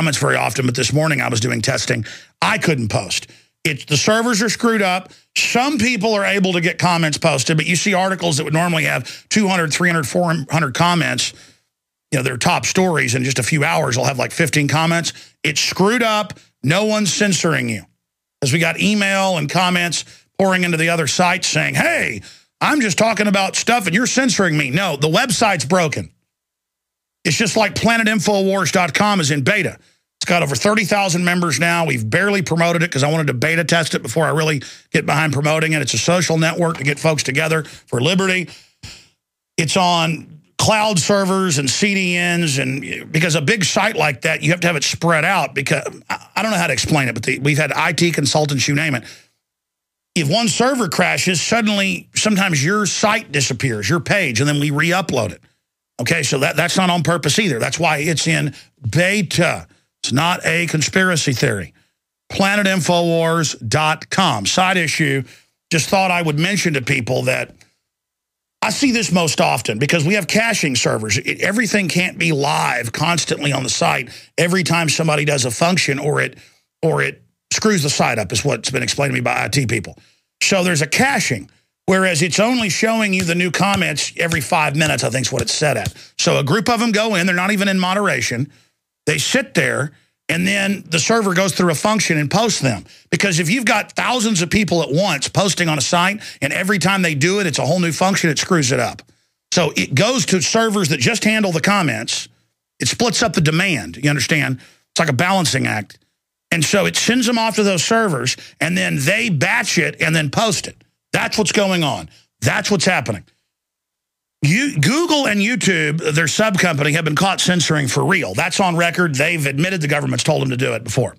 comments very often, but this morning I was doing testing. I couldn't post. The servers are screwed up. Some people are able to get comments posted, but you see articles that would normally have 200, 300, 400 comments, their top stories in just a few hours will have like 15 comments. It's screwed up. No one's censoring you. As we got email and comments pouring into the other sites saying, hey, I'm just talking about stuff and you're censoring me. No, the website's broken. It's just like planetinfowars.com is in beta. It's got over 30,000 members now. We've barely promoted it because I wanted to beta test it before I really get behind promoting it. It's a social network to get folks together for liberty. It's on cloud servers and CDNs, and because a big site like that, you have to have it spread out because, I don't know how to explain it, but we've had IT consultants, you name it. If one server crashes, suddenly, sometimes your site disappears, your page, and then we re-upload it. Okay, so that's not on purpose either. That's why it's in beta. It's not a conspiracy theory. PlanetInfowars.com. Side issue, just thought I would mention to people that I see this most often because we have caching servers. Everything can't be live constantly on the site every time somebody does a function or it screws the site up is what's been explained to me by IT people. So there's a caching, whereas it's only showing you the new comments every 5 minutes, I think is what it's set at. So a group of them go in, they're not even in moderation. They sit there, and then the server goes through a function and posts them. Because if you've got thousands of people at once posting on a site, and every time they do it, it's a whole new function, it screws it up. So it goes to servers that just handle the comments. It splits up the demand, you understand? It's like a balancing act. And so it sends them off to those servers, and then they batch it and then post it. That's what's going on. That's what's happening. Google and YouTube, their sub-company, have been caught censoring for real. That's on record. They've admitted the government's told them to do it before.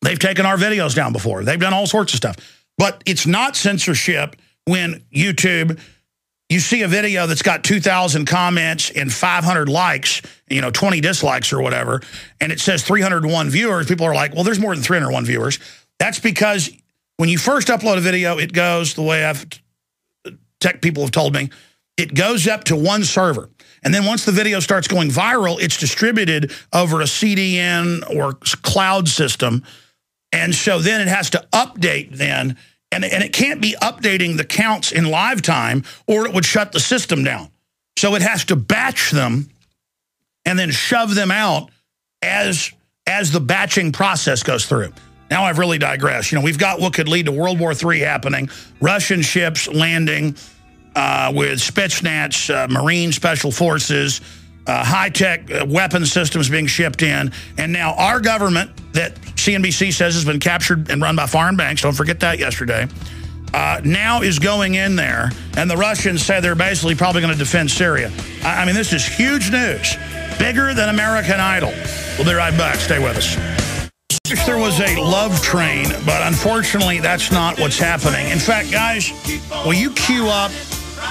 They've taken our videos down before. They've done all sorts of stuff. But it's not censorship when YouTube, you see a video that's got 2,000 comments and 500 likes, 20 dislikes or whatever, and it says 301 viewers. People are like, well, there's more than 301 viewers. That's because when you first upload a video, it goes the way tech people have told me, it goes up to one server. And then once the video starts going viral, it's distributed over a CDN or cloud system. And so then it has to update then. And it can't be updating the counts in live time or it would shut the system down. So it has to batch them and then shove them out as the batching process goes through. Now I've really digressed. We've got what could lead to World War III happening, Russian ships landing, with Spetsnaz, Marine Special Forces, high-tech weapon systems being shipped in. And now our government, that CNBC says has been captured and run by foreign banks, don't forget that yesterday, now is going in there. And the Russians say they're basically probably going to defend Syria. I mean, this is huge news. Bigger than American Idol. We'll be right back. Stay with us. I wish there was a love train, but unfortunately, that's not what's happening. In fact, guys, will you queue up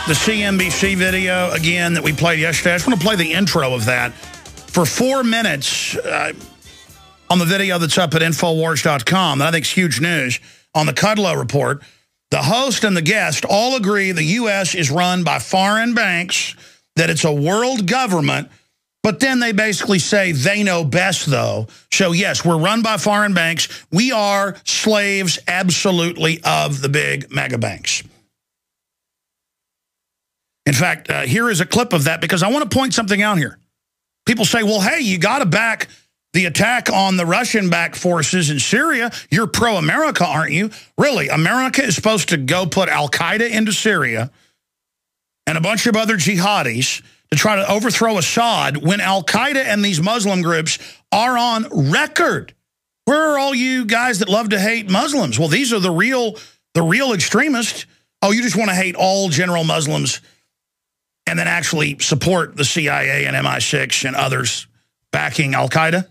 the CNBC video again that we played yesterday? I just want to play the intro of that for 4 minutes on the video that's up at Infowars.com that I think is huge news on the Kudlow report. The host and the guest all agree the U.S. is run by foreign banks, that it's a world government, but then they basically say they know best, though. So, yes, we're run by foreign banks. We are slaves, absolutely, of the big mega banks. In fact, here is a clip of that because I want to point something out here. People say, well, hey, you got to back the attack on the Russian-backed forces in Syria. You're pro-America, aren't you? Really, America is supposed to go put al-Qaeda into Syria and a bunch of other jihadis to try to overthrow Assad when al-Qaeda and these Muslim groups are on record. Where are all you guys that love to hate Muslims? Well, these are the real extremists. Oh, you just want to hate all general Muslims and then actually support the CIA and MI6 and others backing al-Qaeda?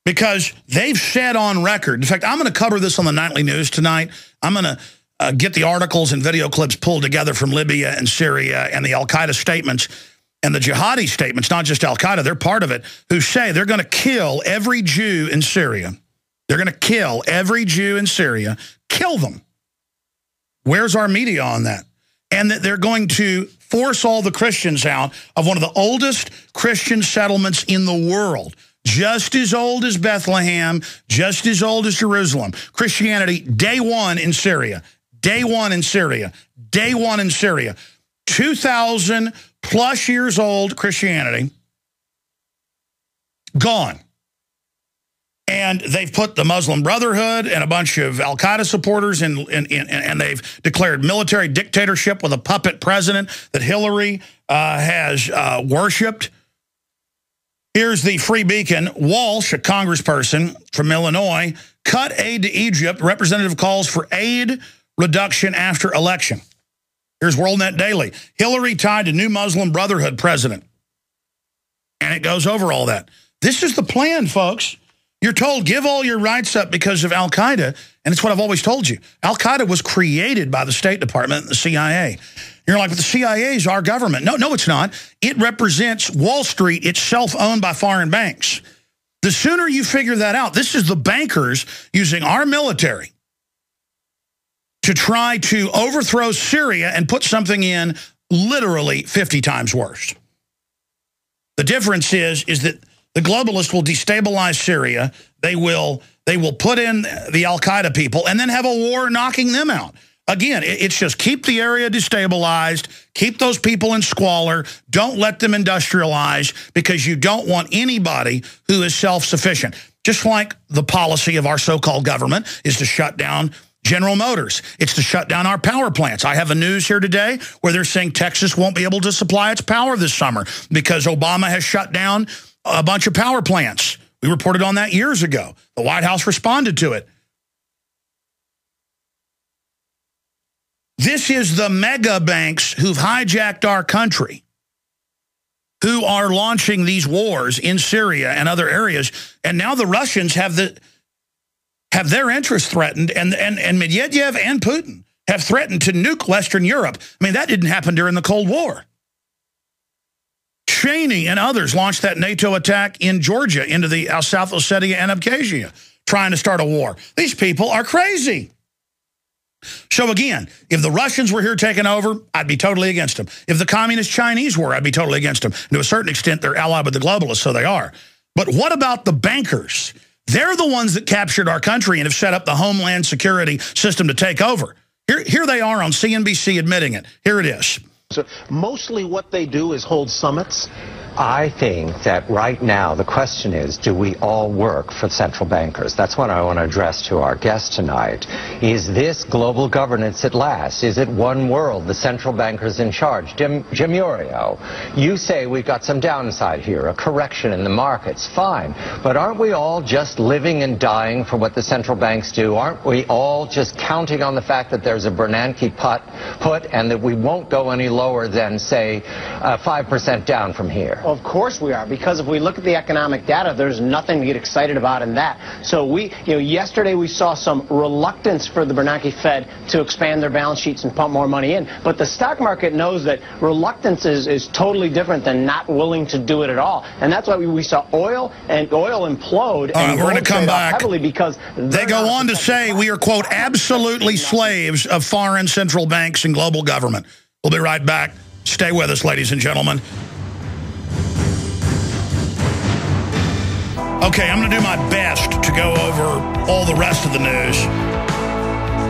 Because they've said on record, in fact, I'm going to cover this on the nightly news tonight. I'm going to get the articles and video clips pulled together from Libya and Syria and the al-Qaeda statements and the jihadi statements, not just al-Qaeda, they're part of it, who say they're going to kill every Jew in Syria. They're going to kill every Jew in Syria, kill them. Where's our media on that? And that they're going to force all the Christians out of one of the oldest Christian settlements in the world. just as old as Bethlehem, just as old as Jerusalem. Christianity, day one in Syria, day one in Syria, day one in Syria. 2,000 plus years old Christianity, gone. And they've put the Muslim Brotherhood and a bunch of al-Qaeda supporters in, and they've declared military dictatorship with a puppet president that Hillary has worshipped. Here's the Free Beacon. Walsh, a congressperson from Illinois, cut aid to Egypt. Representative calls for aid reduction after election. Here's WorldNet Daily. Hillary tied to new Muslim Brotherhood president. And it goes over all that. This is the plan, folks. You're told, give all your rights up because of al-Qaeda, and it's what I've always told you. Al-Qaeda was created by the State Department and the CIA. You're like, but the CIA is our government. No, it's not. It represents Wall Street, itself owned by foreign banks. The sooner you figure that out, this is the bankers using our military to try to overthrow Syria and put something in literally 50 times worse. The difference is that the globalists will destabilize Syria. They will put in the al-Qaeda people and then have a war knocking them out. Again, it's just keep the area destabilized, keep those people in squalor, don't let them industrialize because you don't want anybody who is self-sufficient. Just like the policy of our so-called government is to shut down General Motors. It's to shut down our power plants. I have a news here today where they're saying Texas won't be able to supply its power this summer because Obama has shut down a bunch of power plants. We reported on that years ago. The White House responded to it. This is the mega banks who've hijacked our country, who are launching these wars in Syria and other areas. And now the Russians have their interests threatened, and Medvedev and Putin have threatened to nuke Western Europe. I mean, that didn't happen during the Cold War. Cheney and others launched that NATO attack in Georgia into the South Ossetia and Abkhazia, trying to start a war. These people are crazy. So again, if the Russians were here taking over, I'd be totally against them. If the communist Chinese were, I'd be totally against them. And to a certain extent, they're allied with the globalists, so they are. But what about the bankers? They're the ones that captured our country and have set up the Homeland Security system to take over. Here they are on CNBC admitting it. Here it is. So mostly what they do is hold summits. I think that right now the question is, do we all work for central bankers? That's what I want to address to our guest tonight. Is this global governance at last? Is it one world, the central bankers in charge? Jim Urio, you say we've got some downside here, a correction in the markets. Fine. But aren't we all just living and dying for what the central banks do? Aren't we all just counting on the fact that there's a Bernanke put and that we won't go any lower than, say, 5% down from here? Of course we are, because if we look at the economic data, there's nothing to get excited about in that. So yesterday we saw some reluctance for the Bernanke Fed to expand their balance sheets and pump more money in. But the stock market knows that reluctance is totally different than not willing to do it at all. And that's why we saw oil implode. All right, we're going to come back. Heavily because they go on to say we are, quote, absolutely slaves of foreign central banks and global government. We'll be right back. Stay with us, ladies and gentlemen. Okay, I'm going to do my best to go over all the rest of the news,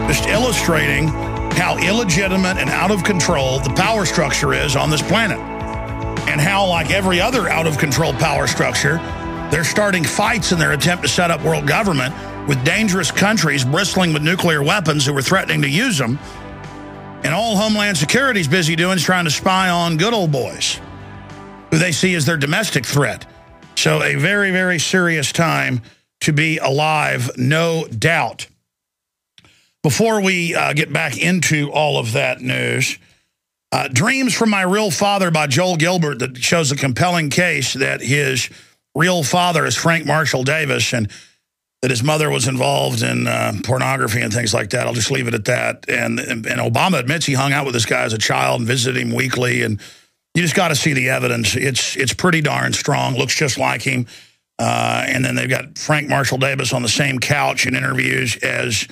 just illustrating how illegitimate and out of control the power structure is on this planet, and how, like every other out-of-control power structure, they're starting fights in their attempt to set up world government with dangerous countries bristling with nuclear weapons who are threatening to use them, and all Homeland Security's busy doing is trying to spy on good old boys, who they see as their domestic threat. So a very, very serious time to be alive, no doubt. Before we get back into all of that news, Dreams from My Real Father by Joel Gilbert, that shows a compelling case that his real father is Frank Marshall Davis and that his mother was involved in pornography and things like that. I'll just leave it at that. And Obama admits he hung out with this guy as a child and visited him weekly, and you just got to see the evidence. It's pretty darn strong. Looks just like him. And then they've got Frank Marshall Davis on the same couch in interviews as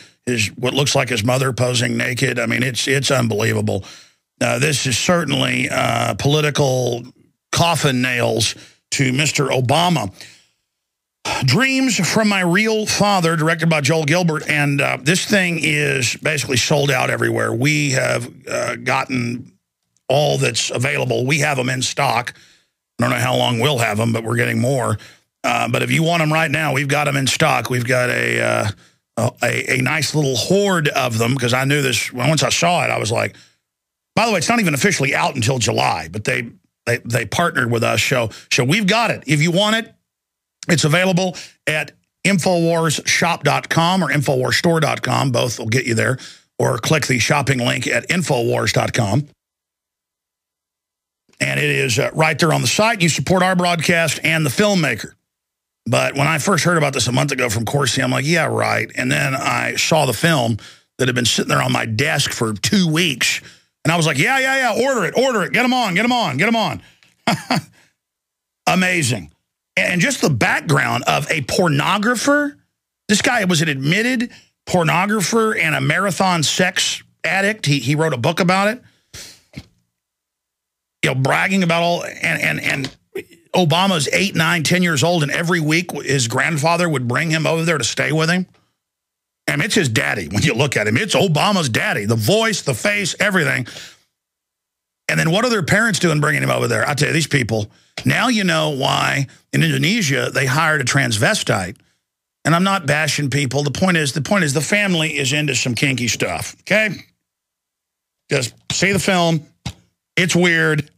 what looks like his mother posing naked. I mean, it's unbelievable. This is certainly political coffin nails to Mr. Obama. Dreams from My Real Father, directed by Joel Gilbert, and this thing is basically sold out everywhere. We have gotten all that's available. We have them in stock. I don't know how long we'll have them, but we're getting more. But if you want them right now, we've got them in stock. We've got a nice little horde of them, because I knew this. Once I saw it, I was like, by the way, it's not even officially out until July, but they partnered with us. So we've got it. If you want it, it's available at InfoWarsShop.com or InfoWarsStore.com. Both will get you there. Or click the shopping link at InfoWars.com. And it is right there on the site. You support our broadcast and the filmmaker. But when I first heard about this a month ago from Corsi, I'm like, yeah, right. And then I saw the film that had been sitting there on my desk for 2 weeks. And I was like, yeah, order it. Get them on. Amazing. And just the background of a pornographer. This guy was an admitted pornographer and a marathon sex addict. He wrote a book about it. Bragging about all, and Obama's 8, 9, 10 years old, and every week his grandfather would bring him over there to stay with him. And it's his daddy when you look at him. It's Obama's daddy, the voice, the face, everything. And then what are their parents doing bringing him over there? I tell you, these people, now you know why in Indonesia they hired a transvestite. And I'm not bashing people. The point is the family is into some kinky stuff, okay? Just see the film. It's weird.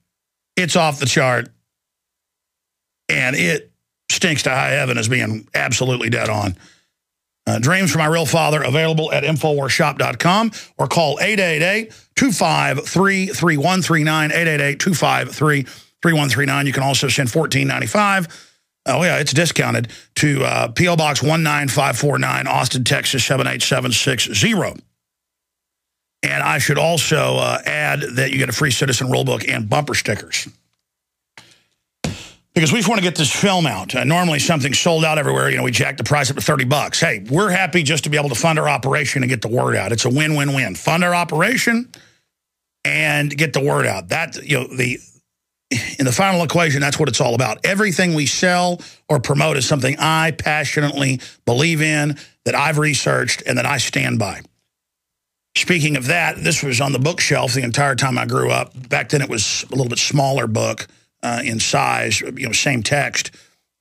It's off the chart. And it stinks to high heaven as being absolutely dead on. Dreams from My Real Father, available at InfoWarsShop.com or call 888-253-3139, 888-253-3139. You can also send $14.95. Oh, yeah, it's discounted to P.O. Box 19549, Austin, Texas, 78760. And I should also add that you get a free Citizen Rulebook and bumper stickers. Because we just want to get this film out. Normally something's sold out everywhere. We jack the price up to $30. Hey, we're happy just to be able to fund our operation and get the word out. It's a win-win-win. Fund our operation and get the word out. That, in the final equation, that's what it's all about. Everything we sell or promote is something I passionately believe in, that I've researched, and that I stand by. Speaking of that, this was on the bookshelf the entire time I grew up. Back then it was a little bit smaller book. In size, same text,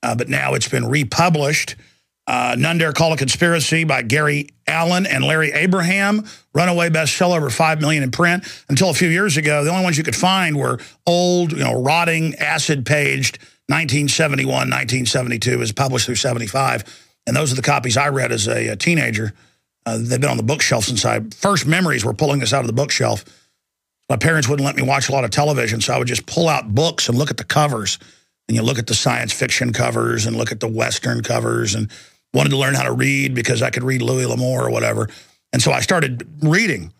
but now it's been republished. None Dare Call a Conspiracy by Gary Allen and Larry Abraham, runaway bestseller, over 5 million in print. Until a few years ago, the only ones you could find were old, rotting, acid-paged 1971, 1972. It was published through 75, and those are the copies I read as a teenager. They've been on the bookshelf since first memories were pulling this out of the bookshelf. My parents wouldn't let me watch a lot of television, so I would just pull out books and look at the covers. And you look at the science fiction covers and look at the Western covers, and wanted to learn how to read because I could read Louis L'Amour or whatever. And so I started reading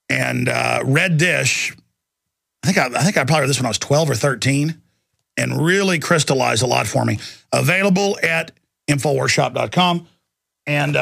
and read this. I think I probably read this when I was 12 or 13 and really crystallized a lot for me. Available at InfoWarsShop.com. And